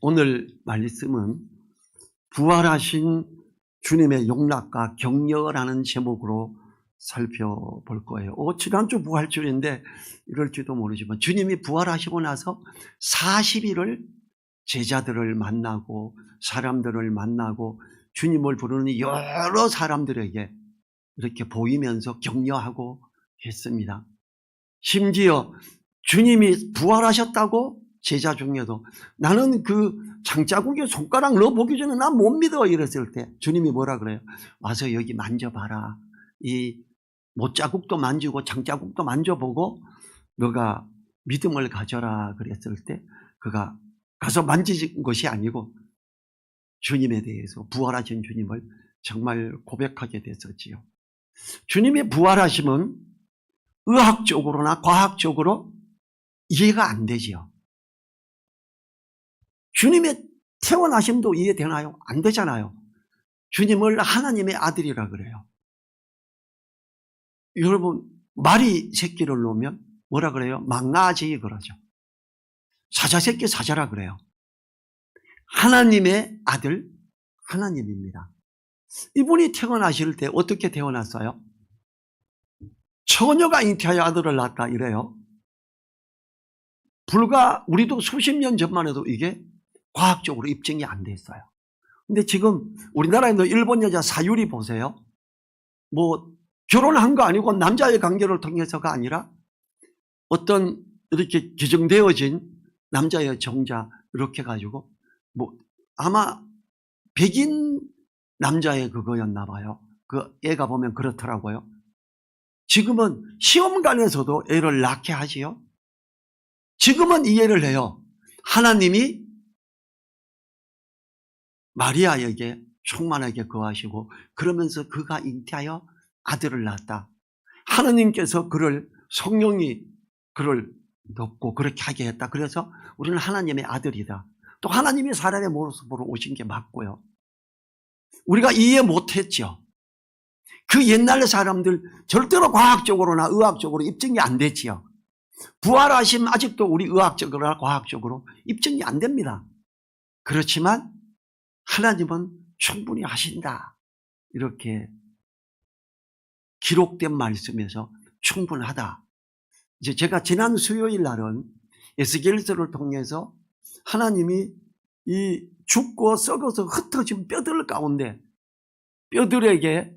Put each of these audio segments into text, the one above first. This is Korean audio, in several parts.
오늘 말씀은 부활하신 주님의 용납과 격려라는 제목으로 살펴볼 거예요. 지난주 부활주일인데 이럴지도 모르지만 주님이 부활하시고 나서 40일을 제자들을 만나고 사람들을 만나고 주님을 부르는 여러 사람들에게 이렇게 보이면서 격려하고 했습니다. 심지어 주님이 부활하셨다고 제자 중에도 나는 그 장자국에 손가락 넣어보기 전에 난 못 믿어 이랬을 때 주님이 뭐라 그래요? 와서 여기 만져봐라. 이 못자국도 만지고 장자국도 만져보고 너가 믿음을 가져라 그랬을 때 그가 가서 만진 것이 아니고 주님에 대해서 부활하신 주님을 정말 고백하게 됐었지요. 주님의 부활하심은 의학적으로나 과학적으로 이해가 안 되지요. 주님의 태어나심도 이해되나요? 안 되잖아요. 주님을 하나님의 아들이라 그래요. 여러분, 말이 새끼를 놓으면 뭐라 그래요? 망나지 그러죠. 사자 새끼 사자라 그래요. 하나님의 아들, 하나님입니다. 이분이 태어나실 때 어떻게 태어났어요? 처녀가 잉태하여 아들을 낳았다 이래요. 불과 우리도 수십 년 전만 해도 이게 과학적으로 입증이 안 됐어요. 근데 지금 우리나라에도 일본 여자 사유리 보세요. 뭐 결혼한 거 아니고 남자의 관계를 통해서가 아니라 어떤 이렇게 규정되어진 남자의 정자 이렇게 가지고 뭐 아마 백인 남자의 그거였나 봐요. 그 애가 보면 그렇더라고요. 지금은 시험관에서도 애를 낳게 하지요. 지금은 이해를 해요. 하나님이 마리아에게 충만하게 거하시고 그러면서 그가 잉태하여 아들을 낳았다. 하나님께서 그를 성령이 그를 넣고 그렇게 하게 했다. 그래서 우리는 하나님의 아들이다. 또 하나님이 사람의 모습으로 오신 게 맞고요. 우리가 이해 못했죠. 그 옛날 사람들 절대로 과학적으로나 의학적으로 입증이 안 됐지요. 부활하심 아직도 우리 의학적으로나 과학적으로 입증이 안 됩니다. 그렇지만 하나님은 충분히 하신다. 이렇게 기록된 말씀에서 충분하다. 이제 제가 지난 수요일 날은 에스겔서를 통해서 하나님이 이 죽고 썩어서 흩어진 뼈들 가운데 뼈들에게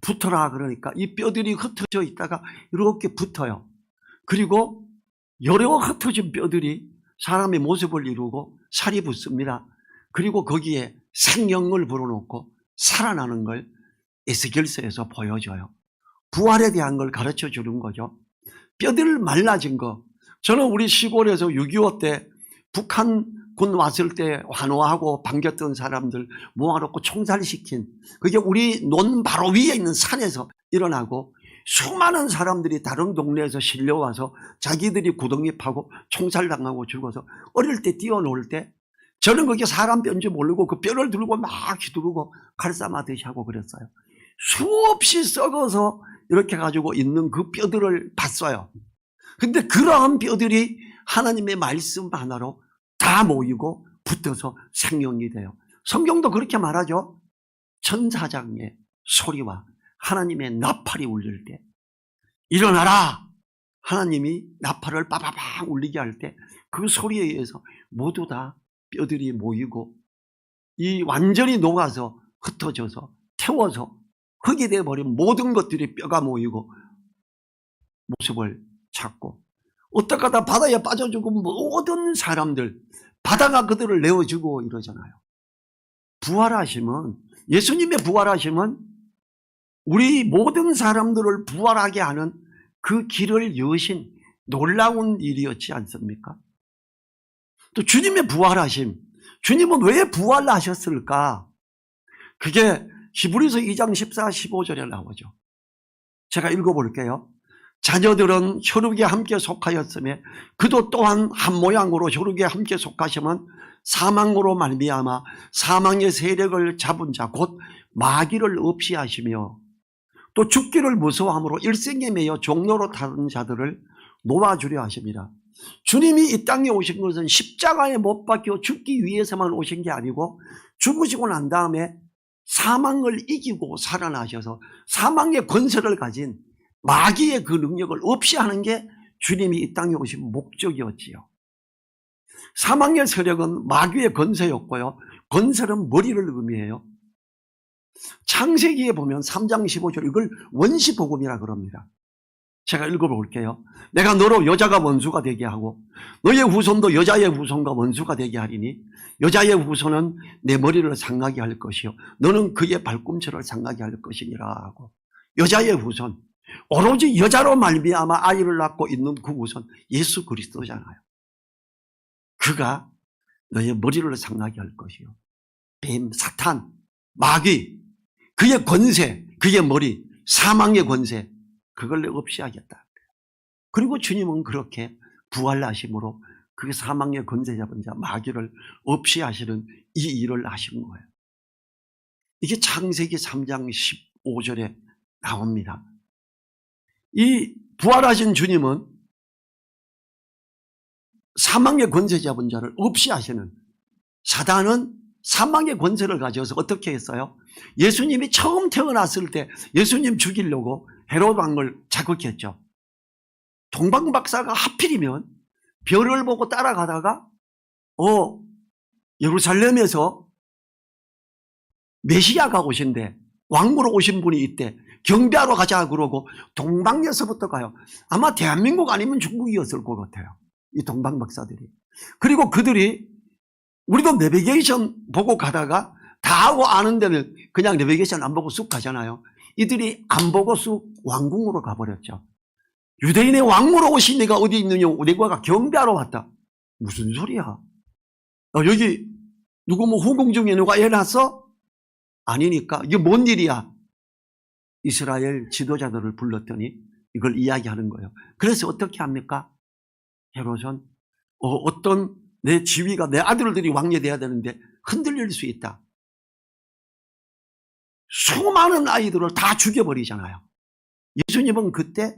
붙어라 그러니까 이 뼈들이 흩어져 있다가 이렇게 붙어요. 그리고 여러 흩어진 뼈들이 사람의 모습을 이루고 살이 붙습니다. 그리고 거기에 생명을 불어넣고 살아나는 걸 에스겔서에서 보여줘요. 부활에 대한 걸 가르쳐 주는 거죠. 뼈들 말라진 거. 저는 우리 시골에서 6.25 때 북한군 왔을 때 환호하고 반겼던 사람들 모아놓고 총살시킨 그게 우리 논 바로 위에 있는 산에서 일어나고 수많은 사람들이 다른 동네에서 실려와서 자기들이 구덩이 파고 총살당하고 죽어서 어릴 때 뛰어놀 때 저는 그게 사람 뼈인지 모르고 그 뼈를 들고 막 휘두르고 칼싸마듯이 하고 그랬어요. 수없이 썩어서 이렇게 가지고 있는 그 뼈들을 봤어요. 근데 그러한 뼈들이 하나님의 말씀 하나로 다 모이고 붙어서 생명이 돼요. 성경도 그렇게 말하죠. 천사장의 소리와 하나님의 나팔이 울릴 때 일어나라. 하나님이 나팔을 빠바방 울리게 할 때 그 소리에 의해서 모두 다 뼈들이 모이고 이 완전히 녹아서 흩어져서 태워서 흙이 되어버린 모든 것들이 뼈가 모이고 모습을 찾고 어떡하다 바다에 빠져주고 모든 사람들 바다가 그들을 내어주고 이러잖아요. 부활하심은 예수님의 부활하심은 우리 모든 사람들을 부활하게 하는 그 길을 여신 놀라운 일이었지 않습니까? 또 주님의 부활하심, 주님은 왜 부활하셨을까? 그게 히브리서 2장 14, 15절에 나오죠. 제가 읽어볼게요. 자녀들은 혈육에 함께 속하였으며 그도 또한 한 모양으로 혈육에 함께 속하시면 사망으로 말미암아 사망의 세력을 잡은 자 곧 마귀를 없이 하시며 또 죽기를 무서워함으로 일생에 매여 종로로 타는 자들을 놓아주려 하십니다. 주님이 이 땅에 오신 것은 십자가에 못 박혀 죽기 위해서만 오신 게 아니고 죽으시고 난 다음에 사망을 이기고 살아나셔서 사망의 권세를 가진 마귀의 그 능력을 없이 하는 게 주님이 이 땅에 오신 목적이었지요. 사망의 세력은 마귀의 권세였고요. 권세는 머리를 의미해요. 창세기에 보면 3장 15절 이걸 원시복음이라 그럽니다. 제가 읽어볼게요. 내가 너로 여자가 원수가 되게 하고 너의 후손도 여자의 후손과 원수가 되게 하리니 여자의 후손은 내 머리를 상하게 할 것이요 너는 그의 발꿈치를 상하게 할 것이니라 하고 여자의 후손 오로지 여자로 말미암아 아이를 낳고 있는 그 후손 예수 그리스도잖아요. 그가 너의 머리를 상하게 할 것이요 뱀, 사탄, 마귀 그의 권세, 그의 머리, 사망의 권세 그걸 없이 하겠다. 그리고 주님은 그렇게 부활하심으로 그 사망의 권세 잡은 자 마귀를 없이 하시는 이 일을 하신 거예요. 이게 창세기 3장 15절에 나옵니다. 이 부활하신 주님은 사망의 권세 잡은 자를 없이 하시는 사단은 사망의 권세를 가져서 어떻게 했어요? 예수님이 처음 태어났을 때 예수님 죽이려고 헤롯 왕을 자극했죠. 동방박사가 하필이면 별을 보고 따라가다가 예루살렘에서 메시아가 오신대. 왕으로 오신 분이 있대. 경배하러 가자 그러고 동방에서부터 가요. 아마 대한민국 아니면 중국이었을 것 같아요. 이 동방박사들이. 그리고 그들이 우리도 내비게이션 보고 가다가 다 하고 아는 데는 그냥 내비게이션 안 보고 쑥 가잖아요. 이들이 안 보고 쑥 왕궁으로 가버렸죠. 유대인의 왕으로 오신 네가 어디 있느냐 내가 경배하러 왔다. 무슨 소리야? 여기 누구 뭐 후궁 중에 누가 애 낳았어? 아니니까 이게 뭔 일이야? 이스라엘 지도자들을 불렀더니 이걸 이야기하는 거예요. 그래서 어떻게 합니까? 헤롯은 어떤 내 지위가 내 아들들이 왕이 돼야 되는데 흔들릴 수 있다. 수많은 아이들을 다 죽여버리잖아요. 예수님은 그때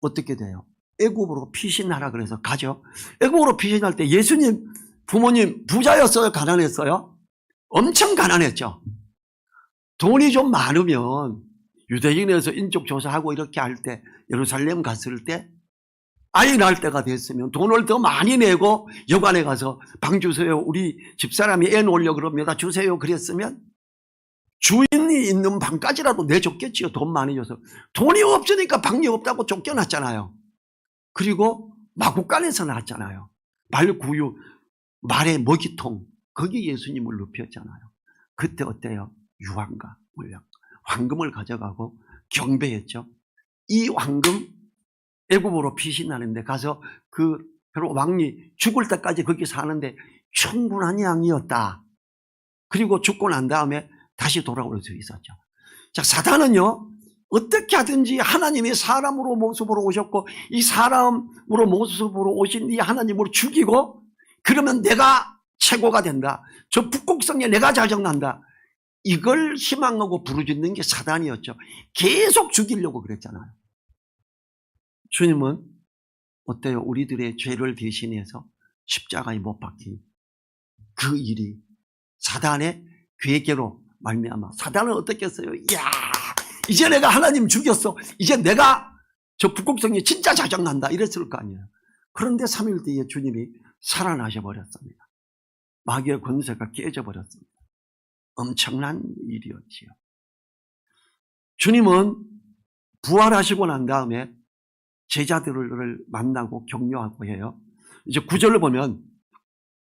어떻게 돼요? 애굽으로 피신하라 그래서 가죠. 애굽으로 피신할 때 예수님 부모님 부자였어요? 가난했어요? 엄청 가난했죠. 돈이 좀 많으면 유대인에서 인적조사하고 이렇게 할 때 예루살렘 갔을 때 아이 낳을 때가 됐으면 돈을 더 많이 내고 여관에 가서 방 주세요. 우리 집사람이 애 놓으려고 그럽니다. 주세요. 그랬으면 주인이 있는 방까지라도 내줬겠지요. 돈 많이 줘서. 돈이 없으니까 방이 없다고 쫓겨났잖아요. 그리고 마구간에서 낳았잖아요. 말구유, 말의 먹이통 거기 예수님을 눕혔잖아요. 그때 어때요? 유황과 물량, 황금을 가져가고 경배했죠. 이 황금 애굽으로 피신하는데 가서 그 왕이 죽을 때까지 거기 사는데 충분한 양이었다. 그리고 죽고 난 다음에 다시 돌아올 수 있었죠. 자, 사단은요 어떻게 하든지 하나님이 사람으로 모습으로 오셨고 이 사람으로 모습으로 오신 이 하나님을 죽이고 그러면 내가 최고가 된다. 저 북극성에 내가 자정난다. 이걸 희망하고 부르짖는 게 사단이었죠. 계속 죽이려고 그랬잖아요. 주님은 어때요? 우리들의 죄를 대신해서 십자가에 못 박힌 그 일이 사단의 괴계로 말미암아 사단은 어떻게 했어요? 이야, 이제 내가 하나님 죽였어. 이제 내가 저 북극성이 진짜 자정난다. 이랬을 거 아니에요. 그런데 3일 뒤에 주님이 살아나셔 버렸습니다. 마귀의 권세가 깨져 버렸습니다. 엄청난 일이었지요. 주님은 부활하시고 난 다음에 제자들을 만나고 격려하고 해요. 이제 9절을 보면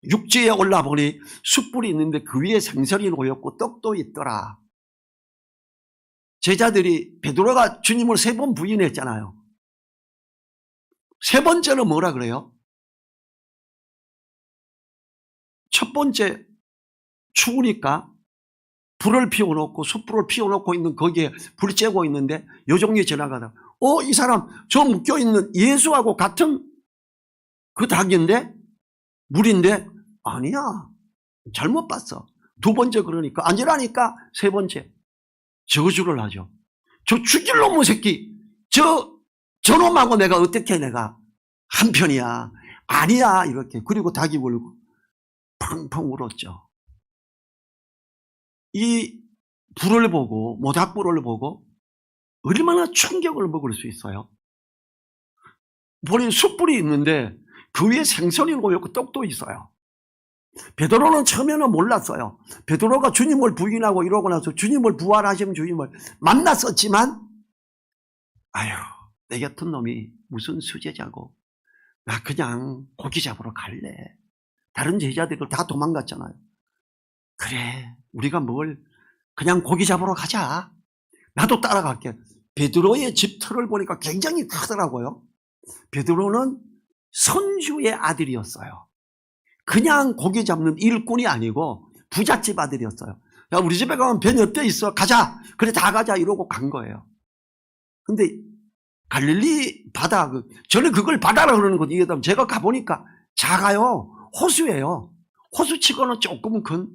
육지에 올라보니 숯불이 있는데 그 위에 생선이 놓였고 떡도 있더라. 제자들이 베드로가 주님을 3번 부인했잖아요. 3번째는 뭐라 그래요? 첫 번째 추우니까 불을 피워놓고 숯불을 피워놓고 있는 거기에 불 쬐고 있는데 요정이 지나가다 이 사람 저 묶여있는 예수하고 같은 그 닭인데 물인데 아니야 잘못 봤어. 2번째 그러니까 아니라니까 3번째 저주를 하죠. 저 죽일 놈의 새끼 저놈하고 내가 어떻게 내가 한편이야. 아니야 이렇게. 그리고 닭이 울고 펑펑 울었죠. 이 불을 보고, 모닥불을 보고 얼마나 충격을 먹을 수 있어요. 본인 숯불이 있는데 그 위에 생선이 놓여있고 떡도 있어요. 베드로는 처음에는 몰랐어요. 베드로가 주님을 부인하고 이러고 나서 주님을 부활하신 주님을 만났었지만, 아유, 내 같은 놈이 무슨 수제자고, 나 그냥 고기 잡으러 갈래. 다른 제자들을 다 도망갔잖아요. 그래, 우리가 뭘, 그냥 고기 잡으러 가자. 나도 따라갈게. 베드로의 집터를 보니까 굉장히 크더라고요. 베드로는 선주의 아들이었어요. 그냥 고기 잡는 일꾼이 아니고 부잣집 아들이었어요. 야, 우리 집에 가면 배 몇 대 있어. 가자. 그래, 다 가자. 이러고 간 거예요. 근데 갈릴리 바다, 저는 그걸 바다라 그러는 거지. 제가 가보니까 작아요. 호수예요. 호수치고는 조금 큰.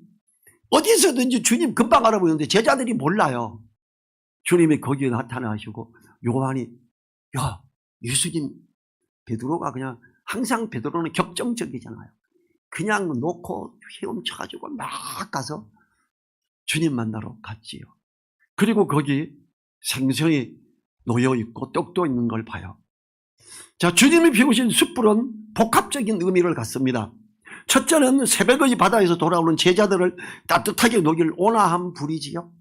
어디서든지 주님 금방 알아보는데 제자들이 몰라요. 주님이 거기에 나타나시고 요한이, 야, 예수님, 베드로가 그냥, 항상 베드로는 격정적이잖아요. 그냥 놓고 헤엄쳐가지고 막 가서 주님 만나러 갔지요. 그리고 거기 생선이 놓여있고 떡도 있는 걸 봐요. 자, 주님이 피우신 숯불은 복합적인 의미를 갖습니다. 첫째는 새벽의 바다에서 돌아오는 제자들을 따뜻하게 녹일 온화한 불이지요.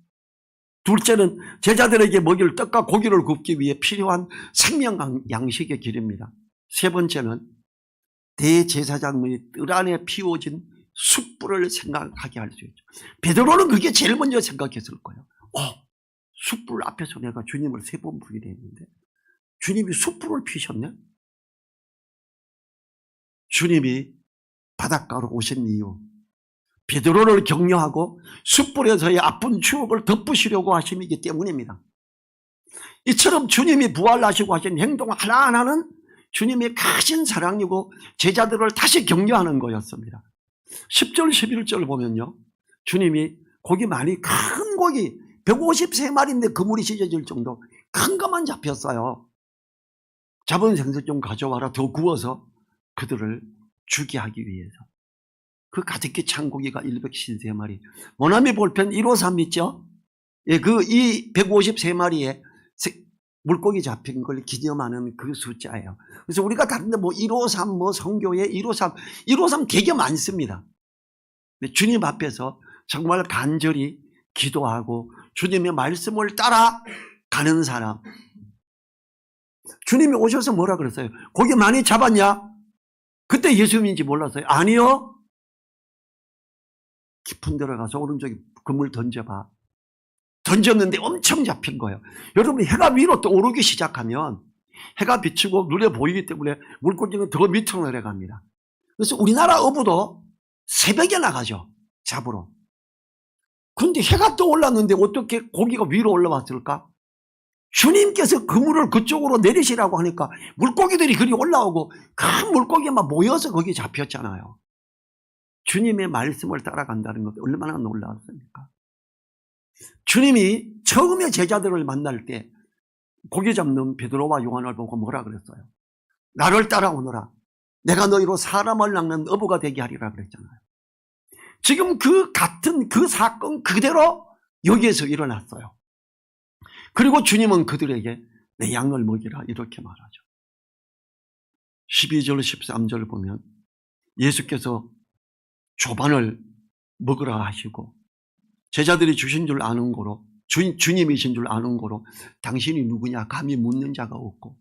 둘째는 제자들에게 먹일 떡과 고기를 굽기 위해 필요한 생명 양식의 길입니다. 세 번째는 대제사장의 뜰 안에 피워진 숯불을 생각하게 할 수 있죠. 베드로는 그게 제일 먼저 생각했을 거예요. 숯불 앞에서 내가 주님을 3번 부인해 했는데 주님이 숯불을 피셨네? 주님이 바닷가로 오신 이유, 베드로를 격려하고 숯불에서의 아픈 추억을 덮으시려고 하심이기 때문입니다. 이처럼 주님이 부활하시고 하신 행동 하나하나는 주님의 크신 사랑이고 제자들을 다시 격려하는 거였습니다. 10절 11절 보면요, 주님이 고기 많이, 큰 고기 153마리인데 그물이 찢어질 정도 큰 것만 잡혔어요. 잡은 생선 좀 가져와라. 더 구워서 그들을 주게 하기 위해서. 그 가득히 찬 고기가 153마리. 모나미 볼펜 153 있죠? 예, 이 153마리에 물고기 잡힌 걸 기념하는 그 숫자예요. 그래서 우리가 다른데 153, 성교회 153 되게 많습니다. 주님 앞에서 정말 간절히 기도하고 주님의 말씀을 따라가는 사람. 주님이 오셔서 뭐라 그랬어요? 고기 많이 잡았냐? 그때 예수님인지 몰랐어요. 아니요. 깊은 데로 가서 오른쪽에 그물 던져봐. 던졌는데 엄청 잡힌 거예요. 여러분, 해가 위로 또 오르기 시작하면 해가 비치고 눈에 보이기 때문에 물고기는 더 밑으로 내려갑니다. 그래서 우리나라 어부도 새벽에 나가죠, 잡으러. 근데 해가 또 올랐는데 어떻게 고기가 위로 올라왔을까? 주님께서 그물을 그쪽으로 내리시라고 하니까 물고기들이 그리 올라오고 큰 물고기만 모여서 거기 잡혔잖아요. 주님의 말씀을 따라간다는 것 얼마나 놀라웠습니까? 주님이 처음에 제자들을 만날 때 고기 잡는 베드로와 요한을 보고 뭐라 그랬어요? 나를 따라오너라. 내가 너희로 사람을 낚는 어부가 되게 하리라 그랬잖아요. 지금 그 같은 그 사건 그대로 여기에서 일어났어요. 그리고 주님은 그들에게 내 양을 먹이라 이렇게 말하죠. 12절 13절 보면 예수께서 조반을 먹으라 하시고 제자들이 주신 줄 아는 거로, 주님이신 줄 아는 거로 당신이 누구냐 감히 묻는 자가 없고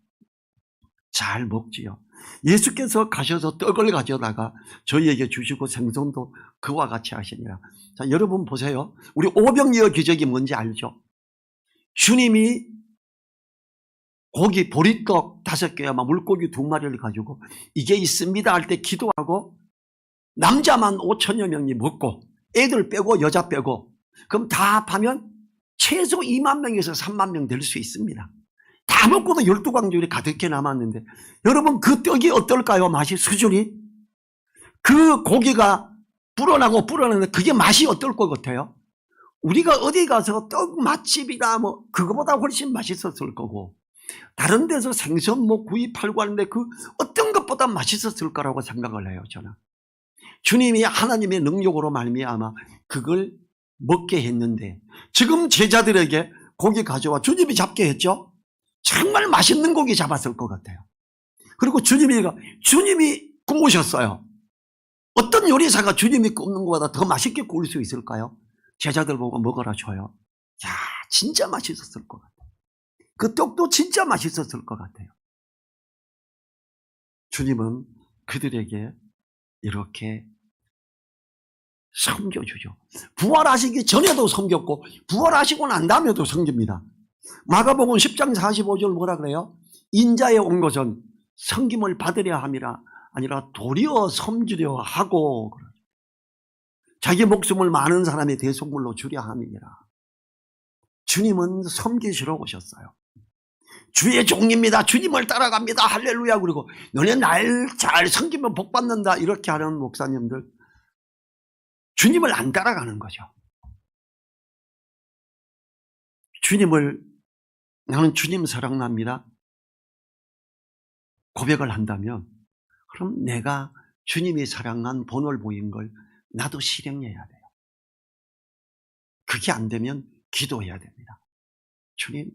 잘 먹지요. 예수께서 가셔서 떡을 가져다가 저희에게 주시고 생선도 그와 같이 하시니라. 자, 여러분 보세요. 우리 오병이어 기적이 뭔지 알죠? 주님이 고기 보리떡 5개와 물고기 2마리를 가지고 이게 있습니다 할 때 기도하고 남자만 5천여 명이 먹고 애들 빼고 여자 빼고 그럼 다 합하면 최소 2만 명에서 3만 명 될 수 있습니다. 다 먹고도 12광줄이 가득히 남았는데 여러분 그 떡이 어떨까요? 맛이 수준이? 그 고기가 불어나는데 그게 맛이 어떨 것 같아요? 우리가 어디 가서 떡 맛집이다 그거보다 훨씬 맛있었을 거고 다른 데서 생선 구이 팔고 하는데 그 어떤 것보다 떡보다 맛있었을 거라고 생각을 해요. 저는 주님이 하나님의 능력으로 말미암아 그걸 먹게 했는데 지금 제자들에게 고기 가져와 주님이 잡게 했죠. 정말 맛있는 고기 잡았을 것 같아요. 그리고 주님이 구우셨어요. 어떤 요리사가 주님이 굽는 것보다 더 맛있게 구울 수 있을까요? 제자들 보고 먹어라 줘요. 야, 진짜 맛있었을 것 같아요. 그 떡도 진짜 맛있었을 것 같아요. 주님은 그들에게 이렇게 섬겨주죠. 부활하시기 전에도 섬겼고 부활하시고 난 다음에도 섬깁니다. 마가복음 10장 45절 뭐라 그래요? 인자에 온 것은 섬김을 받으려 함이라 아니라 도리어 섬기려 하고 자기 목숨을 많은 사람의 대속물로 주려 함이니라. 주님은 섬기시러 오셨어요. 주의 종입니다. 주님을 따라갑니다. 할렐루야. 그리고 너네 날 잘 섬기면 복 받는다. 이렇게 하는 목사님들 주님을 안 따라가는 거죠. 나는 주님 사랑납니다. 고백을 한다면 그럼 내가 주님이 사랑한 본을 보인 걸 나도 실행해야 돼요. 그게 안 되면 기도해야 됩니다. 주님,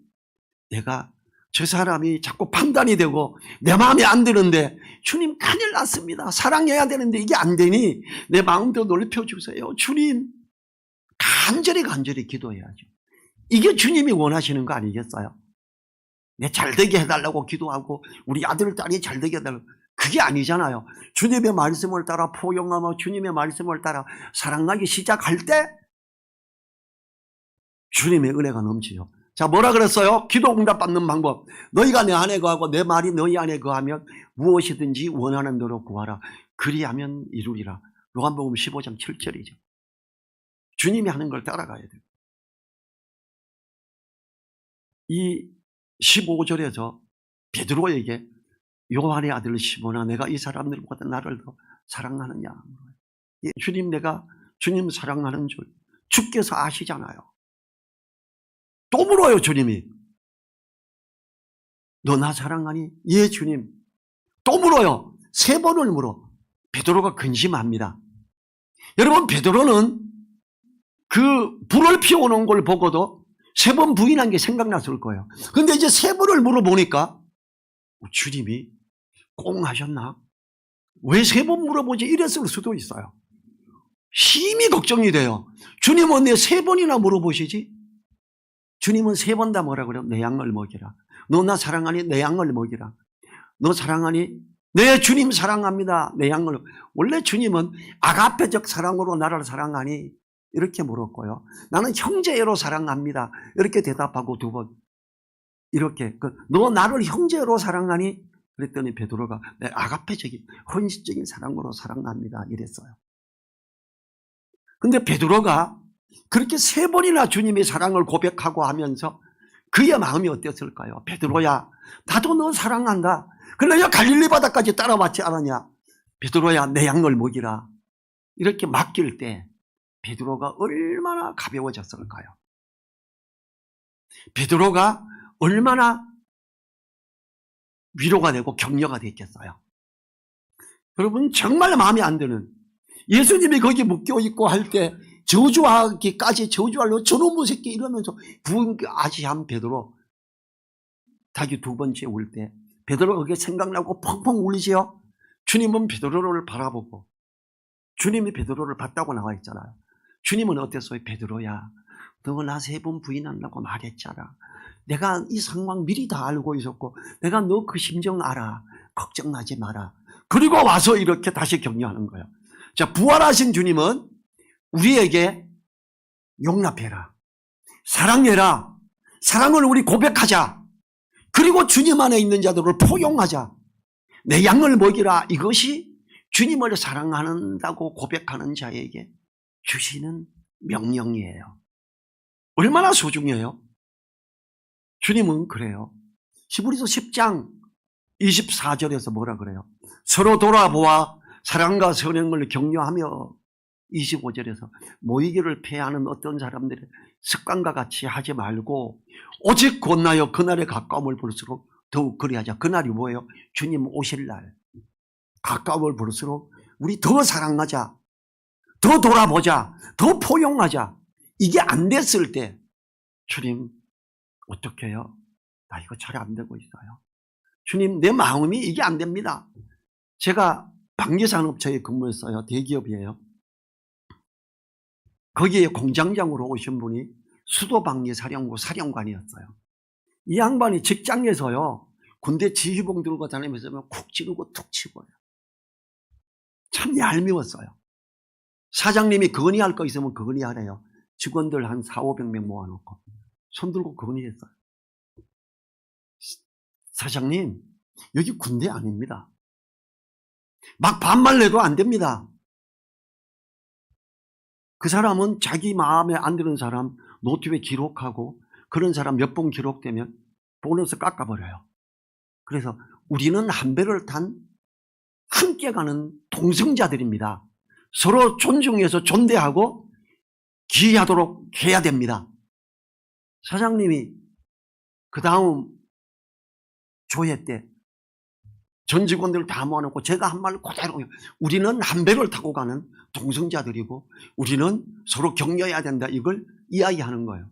내가 저 사람이 자꾸 판단이 되고 내 마음에 안 드는데 주님 큰일 났습니다. 사랑해야 되는데 이게 안 되니 내 마음 더 넓혀주세요. 주님, 간절히 기도해야죠. 이게 주님이 원하시는 거 아니겠어요? 내 잘되게 해달라고 기도하고 우리 아들, 딸이 잘되게 해달라고. 그게 아니잖아요. 주님의 말씀을 따라 포용하며 주님의 말씀을 따라 사랑하기 시작할 때 주님의 은혜가 넘치죠. 자, 뭐라 그랬어요? 기도 응답 받는 방법. 너희가 내 안에 거하고 내 말이 너희 안에 거하면 무엇이든지 원하는 대로 구하라. 그리하면 이루리라. 요한복음 15장 7절이죠. 주님이 하는 걸 따라가야 돼요. 이 15절에서 베드로에게 요한의 아들 시몬아 내가 이 사람들보다 나를 더 사랑하느냐. 주님, 내가 주님 사랑하는 줄 주께서 아시잖아요. 또 물어요. 주님이 너 나 사랑하니? 예 주님. 또 물어요. 3번을 물어. 베드로가 근심합니다. 여러분, 베드로는 그 불을 피워놓은 걸 보고도 3번 부인한 게 생각났을 거예요. 근데 이제 3번을 물어보니까 주님이 꽁 하셨나? 왜 3번 물어보지? 이랬을 수도 있어요. 심히 걱정이 돼요. 주님은 왜 3번이나 물어보시지? 주님은 3번 다 뭐라 그래요? 내 양을 먹이라. 너 나 사랑하니? 내 양을 먹이라. 너 사랑하니? 네, 주님 사랑합니다. 내 양을. 원래 주님은 아가페적 사랑으로 나를 사랑하니? 이렇게 물었고요. 나는 형제로 사랑합니다. 이렇게 대답하고 2번. 이렇게. 너 나를 형제로 사랑하니? 그랬더니 베드로가 네, 아가페적인 헌신적인 사랑으로 사랑합니다. 이랬어요. 근데 베드로가 그렇게 3번이나 주님의 사랑을 고백하고 하면서 그의 마음이 어땠을까요? 베드로야, 나도 너 사랑한다. 그러나 갈릴리 바다까지 따라왔지 않았냐? 베드로야, 내 양을 먹이라. 이렇게 맡길 때 베드로가 얼마나 가벼워졌을까요? 베드로가 얼마나 위로가 되고 격려가 됐겠어요? 여러분, 정말 마음에 안 드는, 예수님이 거기 묶여 있고 할 때 저주하기까지 저주하려고 저놈의 새끼 이러면서 부은 아시한 베드로, 닭이 2번째 울 때 베드로가 그게 생각나고 펑펑 울리지요. 주님은 베드로를 바라보고, 주님이 베드로를 봤다고 나와 있잖아요. 주님은 어땠어요? 베드로야, 너 나 3번 부인한다고 말했잖아. 내가 이 상황 미리 다 알고 있었고 내가 너 그 심정 알아. 걱정하지 마라. 그리고 와서 이렇게 다시 격려하는 거예요. 자, 부활하신 주님은 우리에게 용납해라, 사랑해라, 사랑을 우리 고백하자, 그리고 주님 안에 있는 자들을 포용하자, 내 양을 먹이라. 이것이 주님을 사랑한다고 고백하는 자에게 주시는 명령이에요. 얼마나 소중해요? 주님은 그래요. 히브리서 10장 24절에서 뭐라 그래요? 서로 돌아보아 사랑과 선행을 격려하며, 25절에서 모이기를 패하는 어떤 사람들의 습관과 같이 하지 말고 오직 곧나여 그날의 가까움을 볼수록 더욱 그리하자. 그날이 뭐예요? 주님 오실 날. 가까워 볼수록 우리 더 사랑하자, 더 돌아보자, 더 포용하자. 이게 안 됐을 때 주님 어떻게 해요? 나 이거 잘 안 되고 있어요. 주님 내 마음이 이게 안 됩니다. 제가 방계산업체에 근무했어요. 대기업이에요. 거기에 공장장으로 오신 분이 수도방위사령부 사령관이었어요. 이 양반이 직장에서요 군대 지휘봉 들고 다니면서 쿡 찌르고 툭 치고요. 참 얄미웠어요. 사장님이 건의할 거 있으면 건의하래요. 직원들 한 400~500명 모아놓고 손 들고 건의했어요. 사장님 여기 군대 아닙니다. 막 반말 내도 안 됩니다. 그 사람은 자기 마음에 안 드는 사람 노트에 기록하고 그런 사람 몇 번 기록되면 보너스 깎아버려요. 그래서 우리는 한 배를 탄 함께 가는 동성자들입니다. 서로 존중해서 존대하고 기하도록 해야 됩니다. 사장님이 그 다음 조회 때 전 직원들 다 모아놓고 제가 한 말 그대로 우리는 한 배를 타고 가는 동성자들이고 우리는 서로 격려해야 된다 이걸 이야기하는 거예요.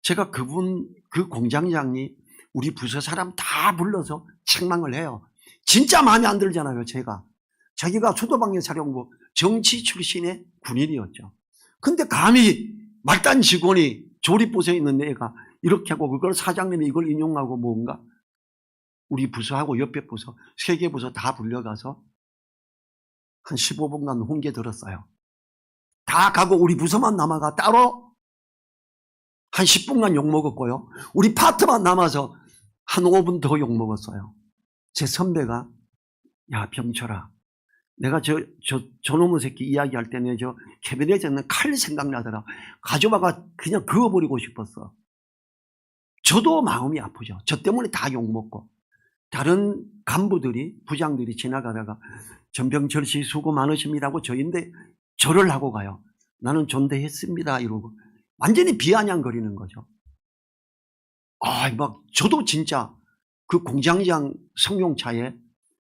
제가 그 공장장이 우리 부서 사람 다 불러서 책망을 해요. 진짜 마음에 안 들잖아요. 자기가 수도방위사령부 정치 출신의 군인이었죠. 근데 감히 말단 직원이 조립부서에 있는 애가 이렇게 하고 그걸 사장님이 이걸 인용하고 뭔가 우리 부서하고 옆에 부서 3개 부서 다 불려가서 한 15분간 훈계 들었어요. 다 가고 우리 부서만 남아가 따로 한 10분간 욕먹었고요. 우리 파트만 남아서 한 5분 더 욕먹었어요. 제 선배가 야 병철아 내가 저놈의 새끼 이야기할 때는 저 캐비넷에 있는 칼 생각나더라. 가져와가 그냥 그어버리고 싶었어. 저도 마음이 아프죠. 저 때문에 다 욕먹고 다른 간부들이 부장들이 지나가다가 전병철 씨 수고 많으십니다 하고 저인데 절을 하고 가요. 나는 존대했습니다 이러고 완전히 비아냥거리는 거죠. 막 저도 진짜 그 공장장 승용차에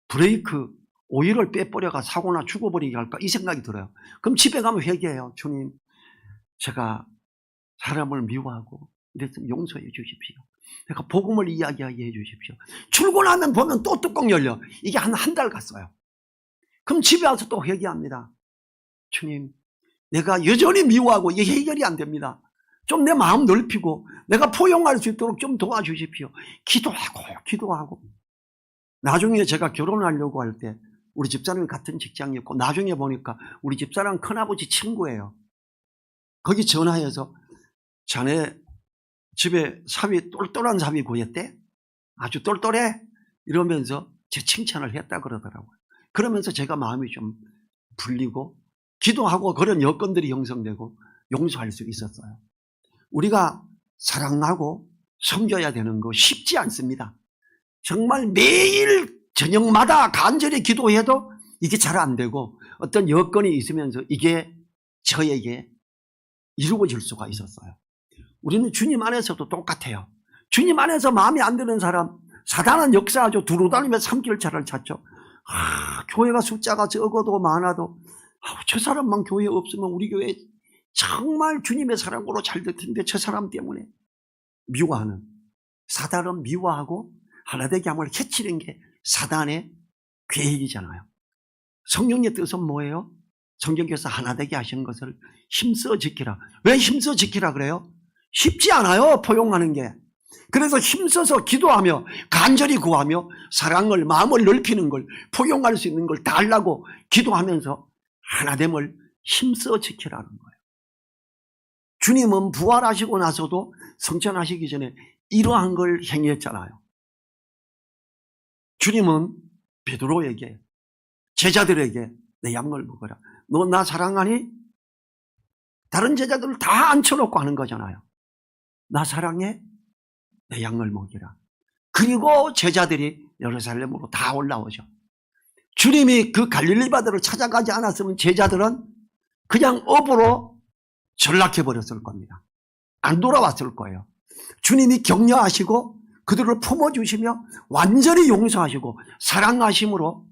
브레이크 오일을 빼버려가 사고나 죽어버리게 할까 이 생각이 들어요. 그럼 집에 가면 회개해요. 주님 제가 사람을 미워하고 이랬으면 용서해 주십시오. 내가 복음을 이야기하게 해 주십시오. 출근하면 보면 또 뚜껑 열려. 이게 한 달 갔어요. 그럼 집에 와서 또 회개합니다. 주님 내가 여전히 미워하고 이게 해결이 안 됩니다. 좀 내 마음 넓히고 내가 포용할 수 있도록 좀 도와주십시오. 기도하고 나중에 제가 결혼하려고 할 때 우리 집사람이 같은 직장이었고 나중에 보니까 우리 집사람 큰아버지 친구예요. 거기 전화해서 자네 집에 사위 똘똘한 사위 구했대? 아주 똘똘해? 이러면서 제 칭찬을 했다 그러더라고요. 그러면서 제가 마음이 좀 풀리고 기도하고 그런 여건들이 형성되고 용서할 수 있었어요. 우리가 사랑하고 섬겨야 되는 거 쉽지 않습니다. 정말 매일 저녁마다 간절히 기도해도 이게 잘 안 되고 어떤 여건이 있으면서 이게 저에게 이루어질 수가 있었어요. 우리는 주님 안에서도 똑같아요. 주님 안에서 마음에 안 드는 사람 사단은 역사하죠. 두루다니며 삼킬차를 찾죠. 교회가 숫자가 적어도 많아도 저 사람만 교회에 없으면 우리 교회 정말 주님의 사랑으로 잘 될 텐데 저 사람 때문에 미워하는 사단은 미워하고 하나되게 함을 해치는 게 사단의 계획이잖아요. 성령의 뜻은 뭐예요? 성경께서 하나되게 하신 것을 힘써 지키라. 왜 힘써 지키라 그래요? 쉽지 않아요. 포용하는 게. 그래서 힘써서 기도하며 간절히 구하며 사랑을 마음을 넓히는 걸 포용할 수 있는 걸 달라고 기도하면서 하나됨을 힘써 지키라는 거예요. 주님은 부활하시고 나서도 성천하시기 전에 이러한 걸 행했잖아요. 주님은 베드로에게 제자들에게 내 양을 먹어라. 너 나 사랑하니? 다른 제자들을 다 앉혀놓고 하는 거잖아요. 나 사랑해? 내 양을 먹이라. 그리고 제자들이 예루살렘으로 다 올라오죠. 주님이 그 갈릴리 바다를 찾아가지 않았으면 제자들은 그냥 업으로 전락해버렸을 겁니다. 안 돌아왔을 거예요. 주님이 격려하시고 그들을 품어주시며 완전히 용서하시고 사랑하심으로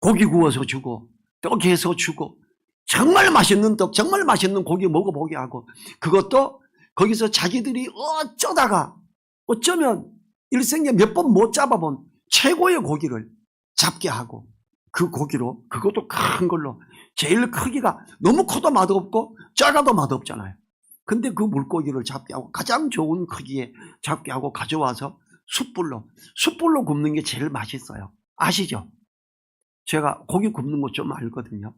고기 구워서 주고 떡 해서 주고 정말 맛있는 떡, 정말 맛있는 고기 먹어보게 하고 그것도 거기서 자기들이 어쩌면 일생에 몇 번 못 잡아본 최고의 고기를 잡게 하고 그 고기로 그것도 큰 걸로 제일 크기가 너무 커도 맛없고 작아도 맛없잖아요. 근데 그 물고기를 잡게 하고 가장 좋은 크기에 잡게 하고 가져와서 숯불로 굽는 게 제일 맛있어요. 아시죠? 제가 고기 굽는 거 좀 알거든요.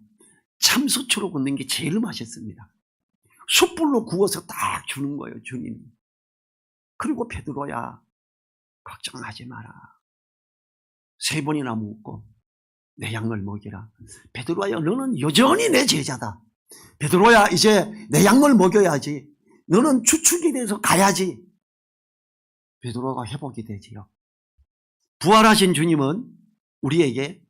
참숯으로 굽는 게 제일 맛있습니다. 숯불로 구워서 딱 주는 거예요, 주님이. 그리고 베드로야, 걱정하지 마라. 3번이나 묻고 내 양을 먹이라. 베드로야, 너는 여전히 내 제자다. 베드로야, 이제 내 양을 먹여야지. 너는 주축이 돼서 가야지. 베드로가 회복이 되지요. 부활하신 주님은 우리에게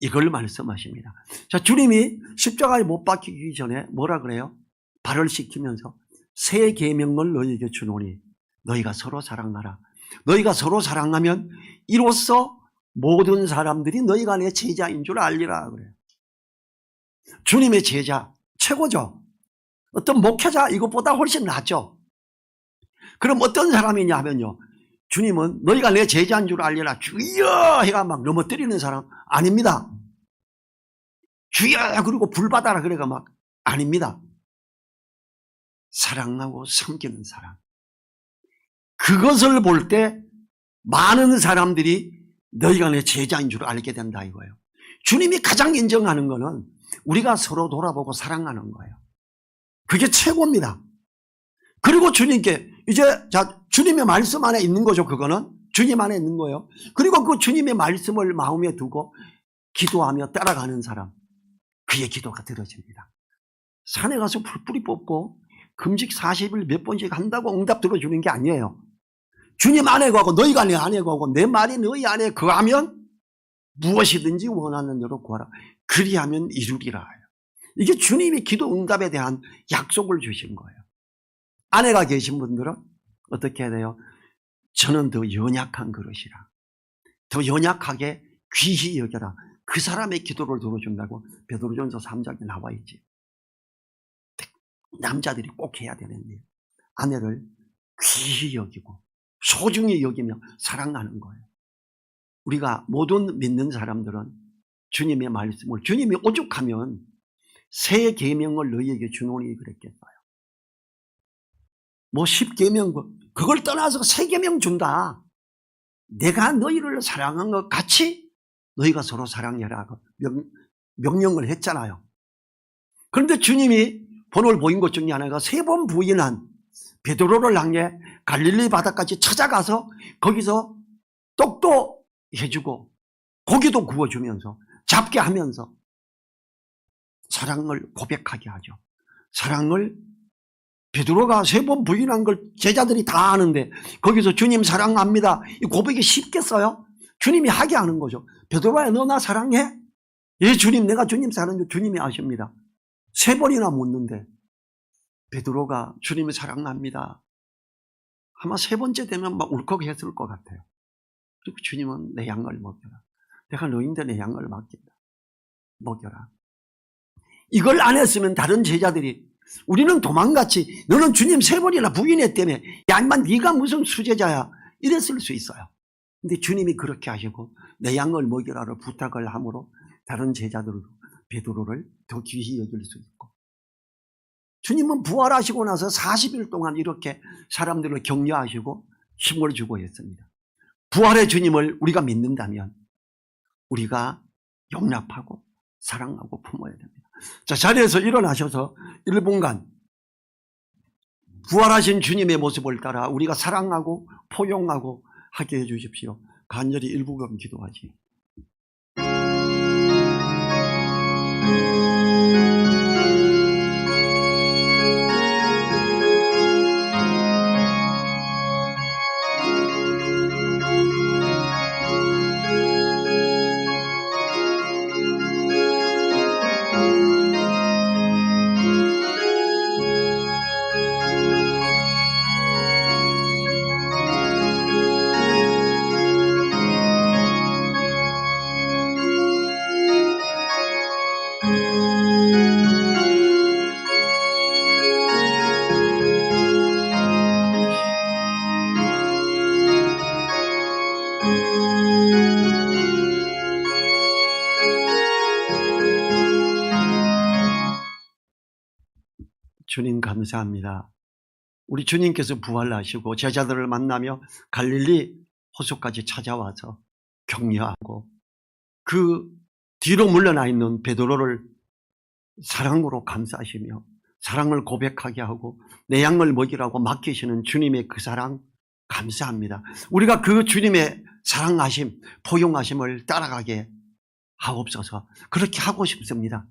이걸 말씀하십니다. 자, 주님이 십자가에 못 박히기 전에 뭐라 그래요? 발을 씻기면서 새 계명을 너희에게 주노니 너희가 서로 사랑하라. 너희가 서로 사랑하면 이로써 모든 사람들이 너희가 내 제자인 줄 알리라 그래요. 주님의 제자 최고죠. 어떤 목회자 이것보다 훨씬 낫죠. 그럼 어떤 사람이냐 하면요, 주님은 너희가 내 제자인 줄 알리라 주여 해가 막 넘어뜨리는 사람 아닙니다. 주여 그리고 불 받아라 그래가 막 아닙니다. 사랑하고 섬기는 사람. 그것을 볼 때 많은 사람들이 너희가 내 제자인 줄 알게 된다 이거예요. 주님이 가장 인정하는 거는 우리가 서로 돌아보고 사랑하는 거예요. 그게 최고입니다. 그리고 주님께 이제 자 주님의 말씀 안에 있는 거죠. 그거는 주님 안에 있는 거예요. 그리고 그 주님의 말씀을 마음에 두고 기도하며 따라가는 사람, 그의 기도가 들어집니다. 산에 가서 풀뿌리 뽑고 금식 40일 몇 번씩 한다고 응답 들어주는 게 아니에요. 주님 안에 가고 너희가 내 안에 가고 내 말이 너희 안에 거하면 무엇이든지 원하는 대로 구하라. 그리하면 이루리라. 이게 주님이 기도 응답에 대한 약속을 주신 거예요. 아내가 계신 분들은 어떻게 해야 돼요? 저는 더 연약한 그릇이라. 더 연약하게 귀히 여겨라. 그 사람의 기도를 들어준다고 베드로전서 3장에 나와 있지. 남자들이 꼭 해야 되는 일. 아내를 귀히 여기고 소중히 여기며 사랑하는 거예요. 우리가 모든 믿는 사람들은 주님의 말씀을, 주님이 오죽하면 새 계명을 너희에게 주노니 그랬겠어요. 뭐 10계명 그걸 떠나서 새 계명 준다. 내가 너희를 사랑한 것 같이 너희가 서로 사랑해라 명령을 했잖아요. 그런데 주님이 본을 보인 것 중에 하나가 3번 부인한 베드로를 향해 갈릴리 바다까지 찾아가서 거기서 떡도 해주고 고기도 구워주면서 잡게 하면서 사랑을 고백하게 하죠. 사랑을 베드로가 3번 부인한 걸 제자들이 다 아는데 거기서 주님 사랑합니다. 이 고백이 쉽겠어요? 주님이 하게 하는 거죠. 베드로야 너 나 사랑해? 예 주님 내가 주님 사랑해. 주님이 아십니다. 3번이나 묻는데 베드로가 주님이 사랑합니다. 아마 3번째 되면 막 울컥했을 것 같아요. 그리고 주님은 내 양을 먹여라. 내가 너희인데 내 양을 먹여라. 이걸 안 했으면 다른 제자들이 우리는 도망갔지. 너는 주님 3번이나 부인했다며. 야 인마 네가 무슨 수제자야. 이랬을 수 있어요. 근데 주님이 그렇게 하시고 내 양을 먹여라를 부탁을 함으로 다른 제자들도 베드로를 더 귀히 여길 수 있고 주님은 부활하시고 나서 40일 동안 이렇게 사람들을 격려하시고 힘을 주고 했습니다. 부활의 주님을 우리가 믿는다면 우리가 용납하고 사랑하고 품어야 됩니다. 자, 자리에서 일어나셔서 1분간 부활하신 주님의 모습을 따라 우리가 사랑하고 포용하고 하게 해 주십시오. 간절히 1분간 기도하지. 주님 감사합니다. 우리 주님께서 부활하시고 제자들을 만나며 갈릴리 호수까지 찾아와서 격려하고 그 뒤로 물러나 있는 베드로를 사랑으로 감싸시며 사랑을 고백하게 하고 내 양을 먹이라고 맡기시는 주님의 그 사랑 감사합니다. 우리가 그 주님의 사랑하심, 포용하심을 따라가게 하옵소서. 그렇게 하고 싶습니다.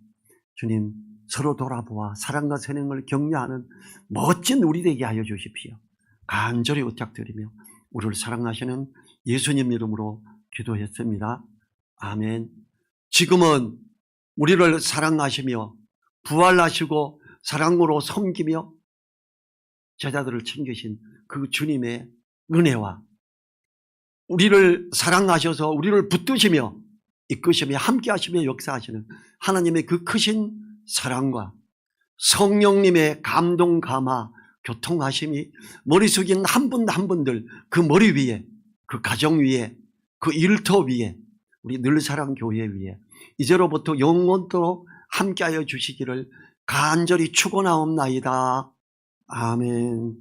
주님, 서로 돌아보아 사랑과 선행을 격려하는 멋진 우리 되게 하여 주십시오. 간절히 부탁드리며 우리를 사랑하시는 예수님 이름으로 기도했습니다. 아멘. 지금은 우리를 사랑하시며 부활하시고 사랑으로 섬기며 제자들을 챙기신 그 주님의 은혜와 우리를 사랑하셔서 우리를 붙드시며 이끄시며 함께하시며 역사하시는 하나님의 그 크신 사랑과 성령님의 감동 감화 교통하심이 머릿속에 있는 한 분 한 분들 그 머리 위에 그 가정 위에 그 일터 위에 우리 늘사랑교회 위에 이제로부터 영원토록 함께하여 주시기를 간절히 축원하옵나이다. 아멘.